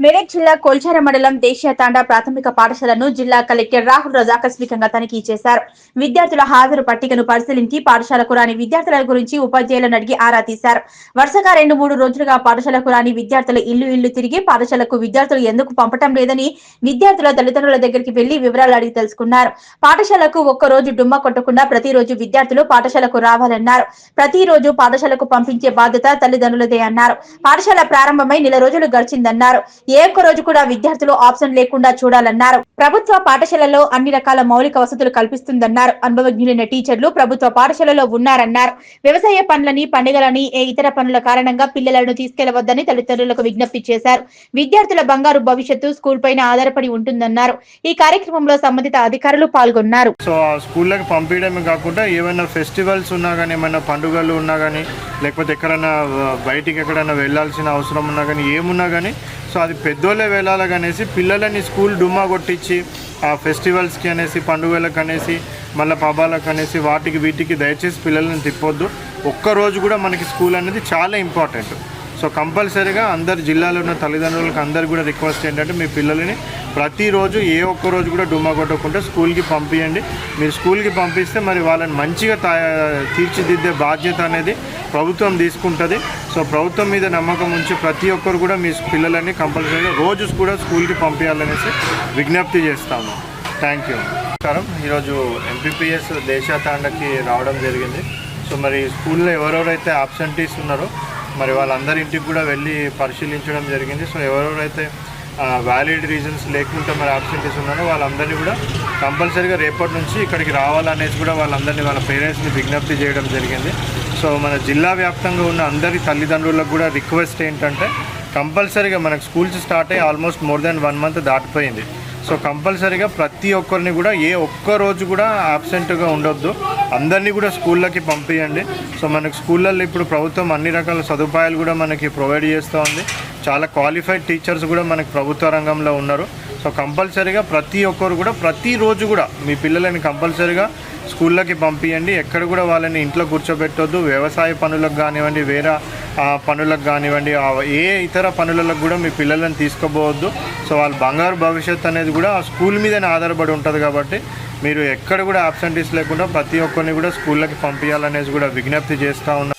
మెదక్ జిల్లా కొల్చార మండలం దేశీయ తాండా ప్రాథమిక పాఠశాలను జిల్లా కలెక్టర్ రాహుల్ రాజ్ ఆకస్మికంగా తనిఖీ చేశారు. విద్యార్థుల హాజరు పట్టికను పరిశీలించి పాఠశాలకు రాని విద్యార్థుల గురించి ఉపాధ్యాయులను అడిగి ఆరా తీశారు. వరుసగా 2-3 రోజులుగా పాఠశాలకు రాని విద్యార్థుల ఇల్లు తిరిగి పాఠశాలకు విద్యార్థులు ఎందుకు పంపటం లేదని విద్యార్థుల తల్లిదండ్రుల దగ్గరికి వెళ్లి వివరాలు అడిగి తెలుసుకున్నారు. పాఠశాలకు ఒక్కరోజు డుమ్మా కొట్టకుండా ప్రతిరోజు విద్యార్థులు పాఠశాలకు రావాలన్నారు. ప్రతిరోజు పాఠశాలకు పంపించే బాధ్యత తల్లిదండ్రులదే అన్నారు. పాఠశాల ప్రారంభమై నెల రోజులు గడిచిందన్నారు. ఏ ఒక్క రోజు కూడా విద్యార్థులు ఆప్షన్ లేకుండా చూడాలన్నారు. ప్రభుత్వ పాఠశాలలో అన్ని రకాల మౌలిక వసతులు కల్పిస్తుందన్నారు. అనుభవజ్ఞులైన టీచర్లు ప్రభుత్వ పాఠశాలలో ఉన్నారన్నారు. వ్యవసాయ పనులని, పండుగలని, ఇతర పనుల కారణంగా పిల్లలను తీసుకెళ్లవద్దని తల్లిదండ్రులకు విజ్ఞప్తి చేశారు. విద్యార్థుల బంగారు భవిష్యత్తు స్కూల్ పైన ఆధారపడి ఉంటుందన్నారు. ఈ కార్యక్రమంలో సంబంధిత అధికారులు పాల్గొన్నారు. సో స్కూళ్ళకి పంపించడమే కాకుండా ఏమైనా ఫెస్టివల్స్ ఉన్నా కానీ, ఏమైనా పండుగలు ఉన్నా కానీ, లేకపోతే ఎక్కడైనా బయటికి ఎక్కడైనా వెళ్ళాల్సిన అవసరం ఉన్నా కానీ, ఏమున్నా కానీ సో అది పెద్దోళ్ళే వెళ్ళాలి అనేసి పిల్లలని స్కూల్ డుమ్మా కొట్టించి ఆ ఫెస్టివల్స్కి అనేసి, పండుగలకు అనేసి, మళ్ళీ పబ్బాలకు అనేసి వాటికి వీటికి దయచేసి పిల్లలను తిప్పొద్దు. ఒక్కరోజు కూడా మనకి స్కూల్ అనేది చాలా ఇంపార్టెంట్. సో కంపల్సరీగా అందరు జిల్లాలో ఉన్న తల్లిదండ్రులకు అందరు కూడా రిక్వెస్ట్ ఏంటంటే మీ పిల్లలని ప్రతిరోజు ఏ ఒక్క రోజు కూడా డుమ్మా కొట్టకుండా స్కూల్కి పంపించండి. మీరు స్కూల్కి పంపిస్తే మరి వాళ్ళని మంచిగా తీర్చిదిద్దే బాధ్యత అనేది ప్రభుత్వం తీసుకుంటుంది. సో ప్రభుత్వం మీద నమ్మకం ఉంచి ప్రతి ఒక్కరు కూడా మీ పిల్లలని కంపల్సరీగా రోజు కూడా స్కూల్కి పంపించాలనేసి విజ్ఞప్తి చేస్తాము. Thank you. నమస్కారం. ఈరోజు ఎంపీపీఎస్ దేశాతాండకి రావడం జరిగింది. సో మరి స్కూల్లో ఎవరెవరైతే ఆబ్సెంటీస్ ఉన్నారో మరి వాళ్ళందరి ఇంటికి కూడా వెళ్ళి పరిశీలించడం జరిగింది. సో ఎవరెవరైతే వ్యాలిడ్ రీజన్స్ లేకుండా మరి ఆబ్సెంటీస్ ఉన్నారో వాళ్ళందరినీ కూడా కంపల్సరీగా రేపటి నుంచి ఇక్కడికి రావాలనేసి కూడా వాళ్ళందరినీ వాళ్ళ పేరెంట్స్ని విజ్ఞప్తి చేయడం జరిగింది. సో మన జిల్లా వ్యాప్తంగా ఉన్న అందరి తల్లిదండ్రులకు కూడా రిక్వెస్ట్ ఏంటంటే కంపల్సరీగా మనకు స్కూల్స్ స్టార్ట్ అయ్యి ఆల్మోస్ట్ మోర్ దెన్ 1 month దాటిపోయింది. సో కంపల్సరీగా ప్రతి ఒక్కరిని కూడా ఏ ఒక్క రోజు కూడా ఆబ్సెంట్గా ఉండొద్దు. అందరినీ కూడా స్కూళ్ళకి పంపించండి. సో మనకు స్కూళ్ళల్లో ఇప్పుడు ప్రభుత్వం అన్ని రకాల సదుపాయాలు కూడా మనకి ప్రొవైడ్ చేస్తూ ఉంది. చాలా క్వాలిఫైడ్ టీచర్స్ కూడా మనకి ప్రభుత్వ రంగంలో ఉన్నారు. సో కంపల్సరీగా ప్రతి ఒక్కరు కూడా ప్రతిరోజు కూడా మీ పిల్లలని కంపల్సరీగా స్కూళ్ళకి పంపించండి. ఎక్కడ కూడా వాళ్ళని ఇంట్లో కూర్చోబెట్టొద్దు. వ్యవసాయ పనులకు కానివ్వండి, వేరే పనులకు కానివ్వండి, ఏ ఇతర పనులకు కూడా మీ పిల్లలను తీసుకుపోవద్దు. సో వాళ్ళ బంగారు భవిష్యత్తు అనేది కూడా ఆ స్కూల్ మీదనే ఆధారపడి ఉంటుంది. కాబట్టి మీరు ఎక్కడ కూడా ఆబ్సెంటీస్ లేకుండా ప్రతి ఒక్కరిని కూడా స్కూళ్ళకి పంపించాలనేసి కూడా విజ్ఞప్తి చేస్తూ ఉన్నాం.